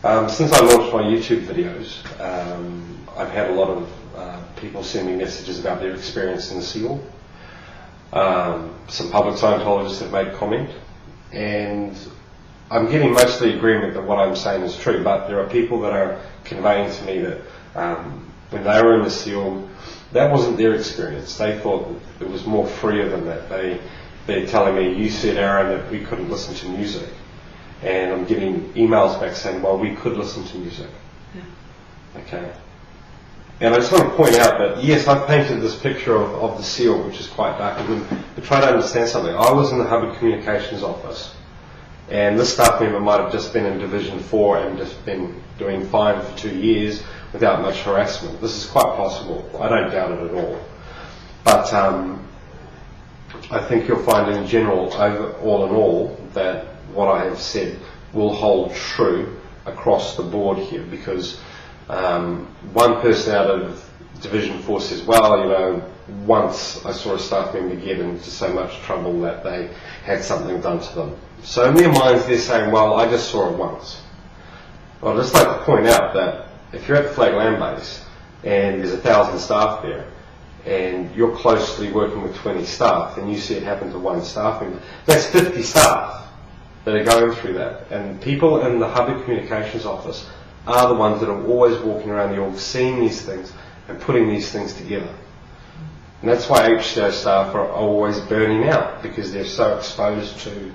Since I launched my YouTube videos, I've had a lot of people send me messages about their experience in the SEAL. Some public Scientologists have made comment, and I'm getting mostly agreement that what I'm saying is true, but there are people that are conveying to me that when they were in the SEAL, that wasn't their experience. They thought it was more freer than that. They're telling me, you said, Aaron, that we couldn't listen to music. And I'm getting emails back saying, well, we could listen to music. Yeah. Okay. And I just want to point out that, yes, I've painted this picture of the SEAL, which is quite dark, but try to understand something. I was in the Hubbard Communications office, and this staff member might have just been in Division 4 and just been doing fine for 2 years without much harassment. This is quite possible. I don't doubt it at all. But I think you'll find in general, all in all, that what I have said will hold true across the board here, because one person out of Division 4 says, well, you know, once I saw a staff member get into so much trouble that they had something done to them. So in their minds they're saying, well, I just saw it once. Well, I'd just like to point out that if you're at the Flag Land Base and there's 1,000 staff there, and you're closely working with 20 staff, and you see it happen to one staff member, that's 50 staff that are going through that. And people in the Hubbard Communications office are the ones that are always walking around the org, seeing these things and putting these things together. And that's why HCO staff are always burning out, because they're so exposed to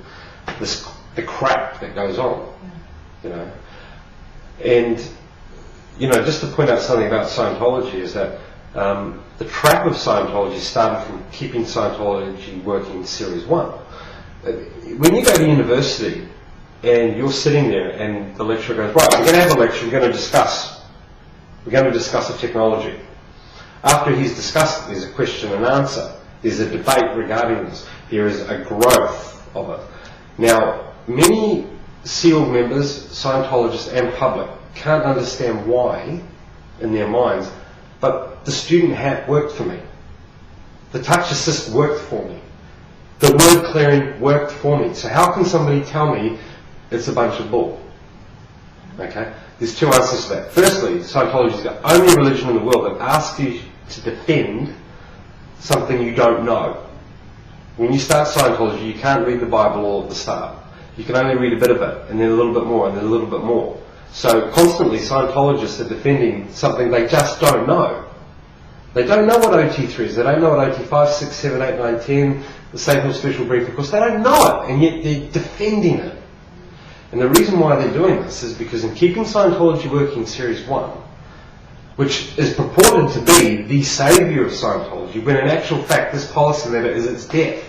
the crap that goes on, you know. And, you know, just to point out something about Scientology is that the trap of Scientology started from keeping Scientology working Series 1. When you go to university and you're sitting there and the lecturer goes, right, we're going to have a lecture, we're going to discuss a technology. After he's discussed it, there's a question and answer. There's a debate regarding this. There is a growth of it. Now, many SEAL members, Scientologists and public can't understand why in their minds, but the student hat worked for me. The touch assist worked for me. The word clearing worked for me. So how can somebody tell me it's a bunch of bull? Okay? There's two answers to that. Firstly, Scientology is the only religion in the world that asks you to defend something you don't know. When you start Scientology, you can't read the Bible all at the start. You can only read a bit of it, and then a little bit more, and then a little bit more. So constantly, Scientologists are defending something they just don't know. They don't know what OT3 is. They don't know what OT5, 6, 7, 8, 9, 10, the Sacred Special Briefing Course. They don't know it, and yet they're defending it. And the reason why they're doing this is because in keeping Scientology working Series 1, which is purported to be the saviour of Scientology, when in actual fact this policy letter is its death.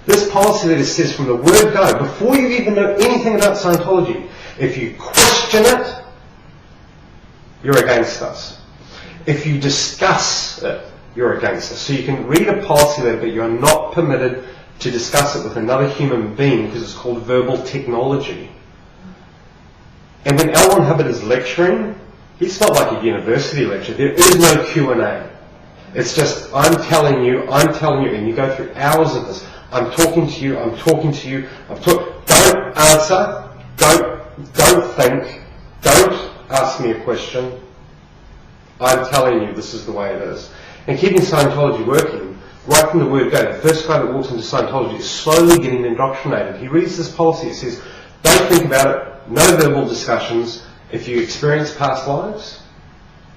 This policy letter says from the word go, before you even know anything about Scientology, if you question it, you're against us. If you discuss it, you're against us. So you can read a policy letter, but you're not permitted to discuss it with another human being because it's called verbal technology. And when L. Ron Hubbard is lecturing, it's not like a university lecture. There is no Q&A. It's just, I'm telling you, and you go through hours of this. I'm talking to you, don't answer, don't think, don't ask me a question. I'm telling you this is the way it is. And keeping Scientology working, right from the word go, the first guy that walks into Scientology is slowly getting indoctrinated. He reads this policy, it says, don't think about it, no verbal discussions. If you experience past lives,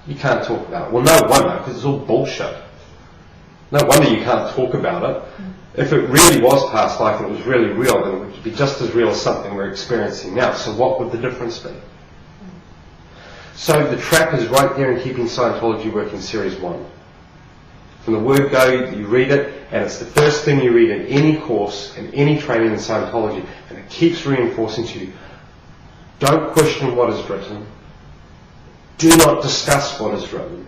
you can't talk about it. Well, no wonder, because it's all bullshit. No wonder you can't talk about it. If it really was past life and it was really real, then it would be just as real as something we're experiencing now. So what would the difference be? So the trap is right there in keeping Scientology working Series 1. From the word go, you read it, and it's the first thing you read in any course, in any training in Scientology, and it keeps reinforcing to you, don't question what is written. Do not discuss what is written.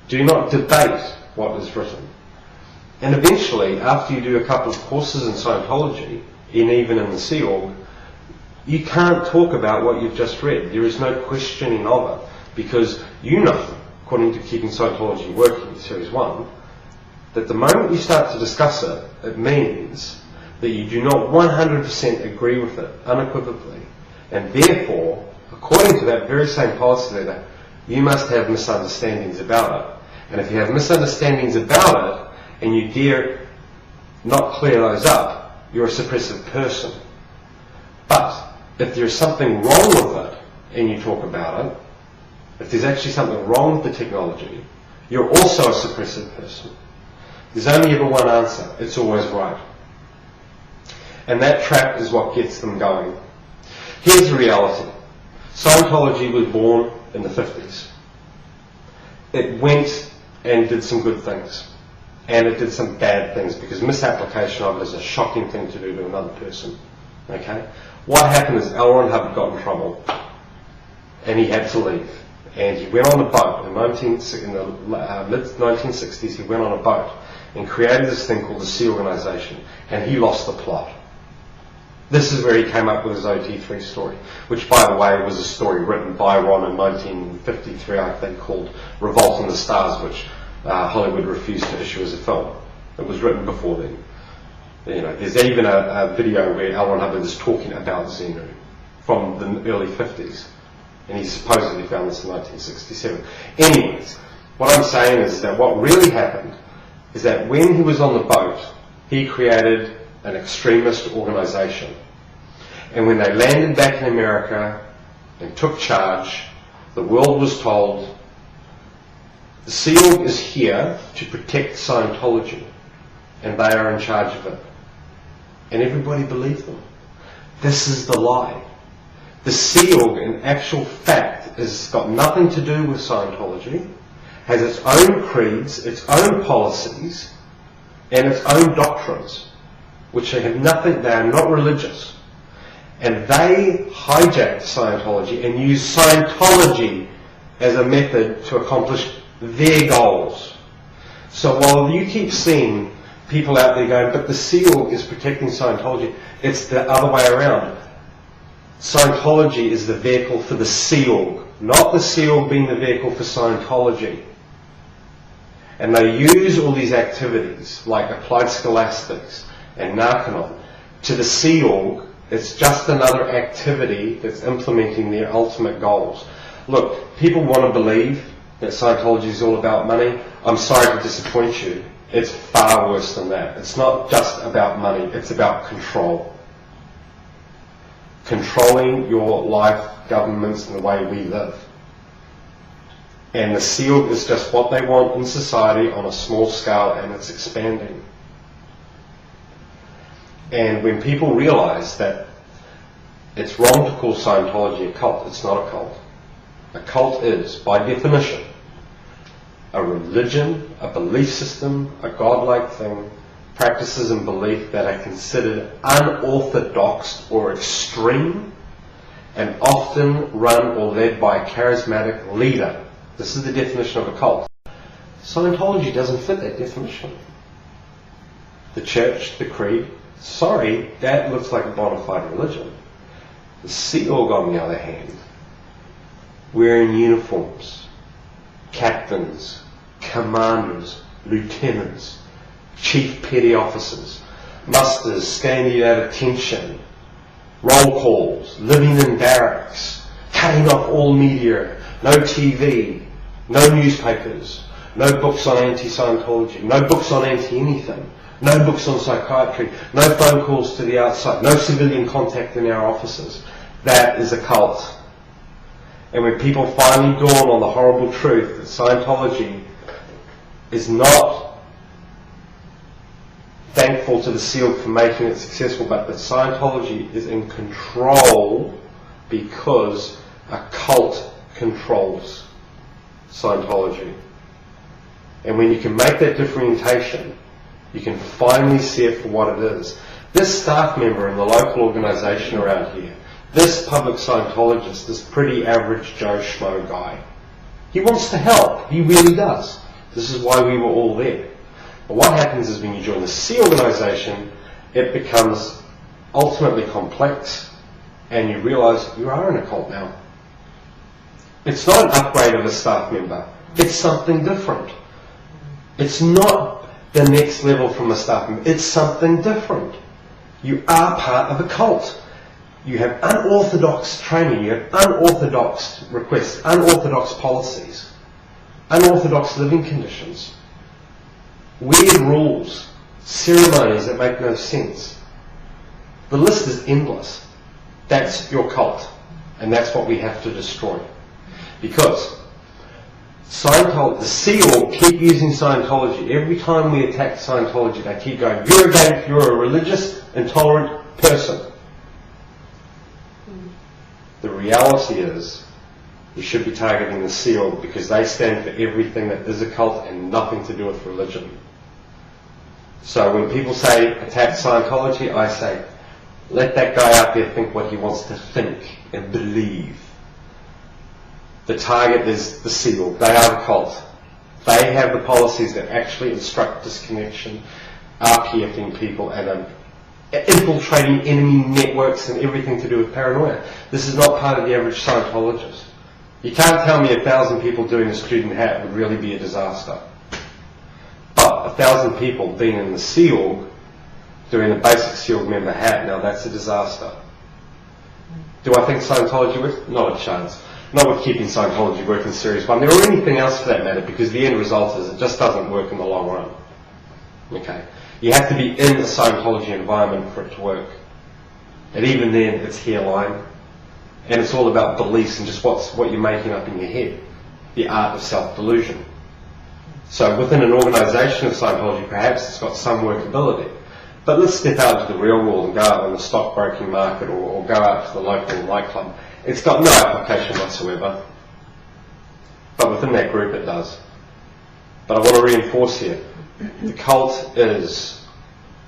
Do not debate what is written. And eventually, after you do a couple of courses in Scientology, and even in the Sea Org, you can't talk about what you've just read. There is no questioning of it, because you know, according to keeping Scientology working, Series 1, that the moment you start to discuss it, it means that you do not 100% agree with it, unequivocally, and therefore according to that very same policy letter, you must have misunderstandings about it. And if you have misunderstandings about it, and you dare not clear those up, you're a suppressive person. But if there's something wrong with it, and you talk about it, if there's actually something wrong with the technology, you're also a suppressive person. There's only ever one answer. It's always right. And that trap is what gets them going. Here's the reality. Scientology was born in the 50s. It went and did some good things. And it did some bad things, because misapplication of it is a shocking thing to do to another person. Okay? What happened is L. Ron Hubbard got in trouble. And he had to leave. And he went on a boat in the mid-1960s. He went on a boat and created this thing called the Sea Organization. And he lost the plot. This is where he came up with his OT3 story, which, by the way, was a story written by Ron in 1953, I think, called Revolt in the Stars, which Hollywood refused to issue as a film. It was written before then. You know, there's even a video where L. Ron Hubbard is talking about Xenu from the early 50s. And he supposedly found this in 1967. Anyways, what I'm saying is that what really happened is that when he was on the boat, he created an extremist organization. And when they landed back in America and took charge, the world was told, the Sea Org is here to protect Scientology, and they are in charge of it. And everybody believed them. This is the lie. The Sea Org, in actual fact, has got nothing to do with Scientology, has its own creeds, its own policies, and its own doctrines, which they have nothing, they are not religious. And they hijacked Scientology and used Scientology as a method to accomplish their goals. So while you keep seeing people out there going, but the Sea Org is protecting Scientology, it's the other way around. Scientology is the vehicle for the Sea Org, not the Sea Org being the vehicle for Scientology. And they use all these activities, like applied scholastics and Narconon, to the Sea Org. It's just another activity that's implementing their ultimate goals. Look, people want to believe that Scientology is all about money. I'm sorry to disappoint you. It's far worse than that. It's not just about money, it's about control. Controlling your life, governments, and the way we live. And the Sea Org is just what they want in society on a small scale, and it's expanding. And when people realize that it's wrong to call Scientology a cult, it's not a cult. A cult is, by definition, a religion, a belief system, a godlike thing, practices and belief that are considered unorthodox or extreme, and often run or led by a charismatic leader. This is the definition of a cult. Scientology doesn't fit that definition. The church, the creed, sorry, that looks like a bona fide religion. The Sea Org, on the other hand, wearing uniforms, captains, commanders, lieutenants, chief petty officers, musters standing at attention, roll calls, living in barracks, cutting off all media, no TV, no newspapers, no books on anti-Scientology, no books on anti-anything, no books on psychiatry, no phone calls to the outside, no civilian contact in our offices. That is a cult. And when people finally dawn on the horrible truth that Scientology is not thankful to the Sea Org for making it successful, but that Scientology is in control because a cult controls Scientology. And when you can make that differentiation, you can finally see it for what it is. This staff member in the local organisation around here, this public Scientologist, this pretty average Joe Schmo guy, he wants to help. He really does. This is why we were all there. But what happens is when you join the Sea Organisation, it becomes ultimately complex, and you realise you are in a cult now. It's not an upgrade of a staff member. It's something different. It's not the next level from a staff member. It's something different. You are part of a cult. You have unorthodox training, you have unorthodox requests, unorthodox policies, unorthodox living conditions, weird rules, ceremonies that make no sense. The list is endless. That's your cult, and that's what we have to destroy. Because Scientology, the Sea Org keep using Scientology. Every time we attack Scientology, they keep going, you're a religious, intolerant person. The reality is, we should be targeting the Sea Org because they stand for everything that is a cult and nothing to do with religion. So when people say attack Scientology, I say, let that guy out there think what he wants to think and believe. The target is the Sea Org. They are the cult. They have the policies that actually instruct disconnection, RPFing people, and infiltrating enemy networks and everything to do with paranoia. This is not part of the average Scientologist. You can't tell me 1,000 people doing a student hat would really be a disaster. But 1,000 people being in the Sea Org, doing a basic Sea Org member hat, now that's a disaster. Do I think Scientology works? Not a chance. Not with keeping Scientology working Series 1, or anything else for that matter, because the end result is it just doesn't work in the long run. Okay? You have to be in a Scientology environment for it to work. And even then, it's hairline. And it's all about beliefs and just what you're making up in your head. The art of self-delusion. So within an organisation of Scientology, perhaps it's got some workability. But let's step out to the real world and go out on the stockbroking market or go out to the local nightclub. It's got no application whatsoever. But within that group it does. But I want to reinforce here, the cult is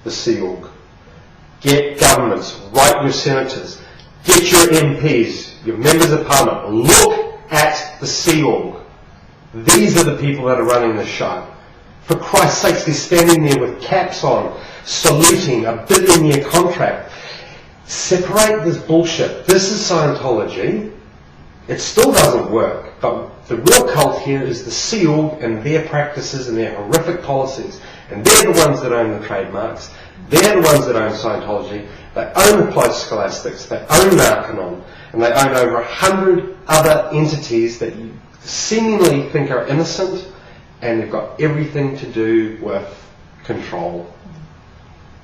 the Sea Org. Get governments, write your senators, get your MPs, your members of parliament, look at the Sea Org. These are the people that are running the show. For Christ's sakes, they're standing there with caps on, saluting a billion-year contract. Separate this bullshit. This is Scientology. It still doesn't work, but the real cult here is the Sea Org and their practices and their horrific policies. And they're the ones that own the trademarks. They're the ones that own Scientology. They own Applied Scholastics. They own Narconon. And they own over 100 other entities that you seemingly think are innocent, and they've got everything to do with control.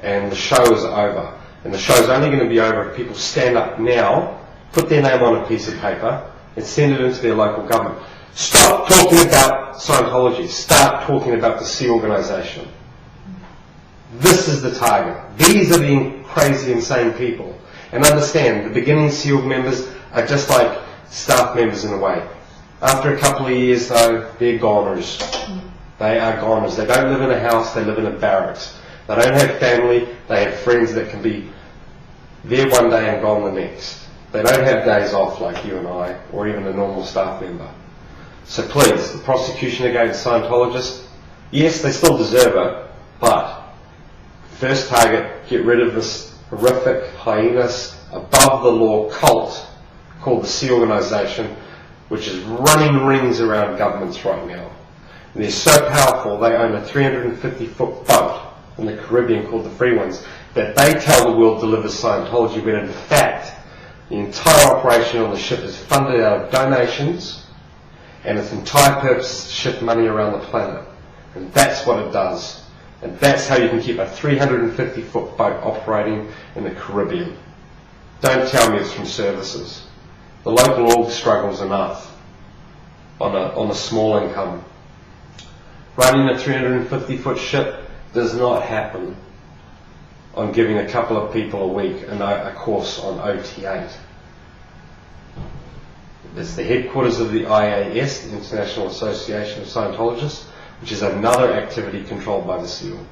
And the show is over. And the show's only going to be over if people stand up now, put their name on a piece of paper, and send it into their local government. Stop talking about Scientology. Start talking about the Sea Organisation. This is the target. These are the crazy, insane people. And understand, the beginning Sea Org members are just like staff members in a way. After a couple of years, though, they're goners. They are goners. They don't live in a house, they live in a barracks. They don't have family, they have friends that can be there one day and gone the next. They don't have days off like you and I, or even a normal staff member. So please, the prosecution against Scientologists, yes, they still deserve it, but first target, get rid of this horrific, heinous, above the law cult called the Sea Organisation, which is running rings around governments right now. And they're so powerful, they own a 350-foot boat in the Caribbean called the Free Ones, that they tell the world delivers Scientology, when in fact, the entire operation on the ship is funded out of donations, and its entire purpose is to shift money around the planet. And that's what it does. And that's how you can keep a 350-foot boat operating in the Caribbean. Don't tell me it's from services. The local org struggles enough on a small income. Running a 350-foot ship does not happen on giving a couple of people a week a course on OT8. It's the headquarters of the IAS, the International Association of Scientologists, which is another activity controlled by the Sea Org.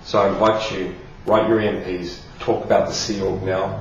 So I invite you, write your MPs, talk about the Sea Org now.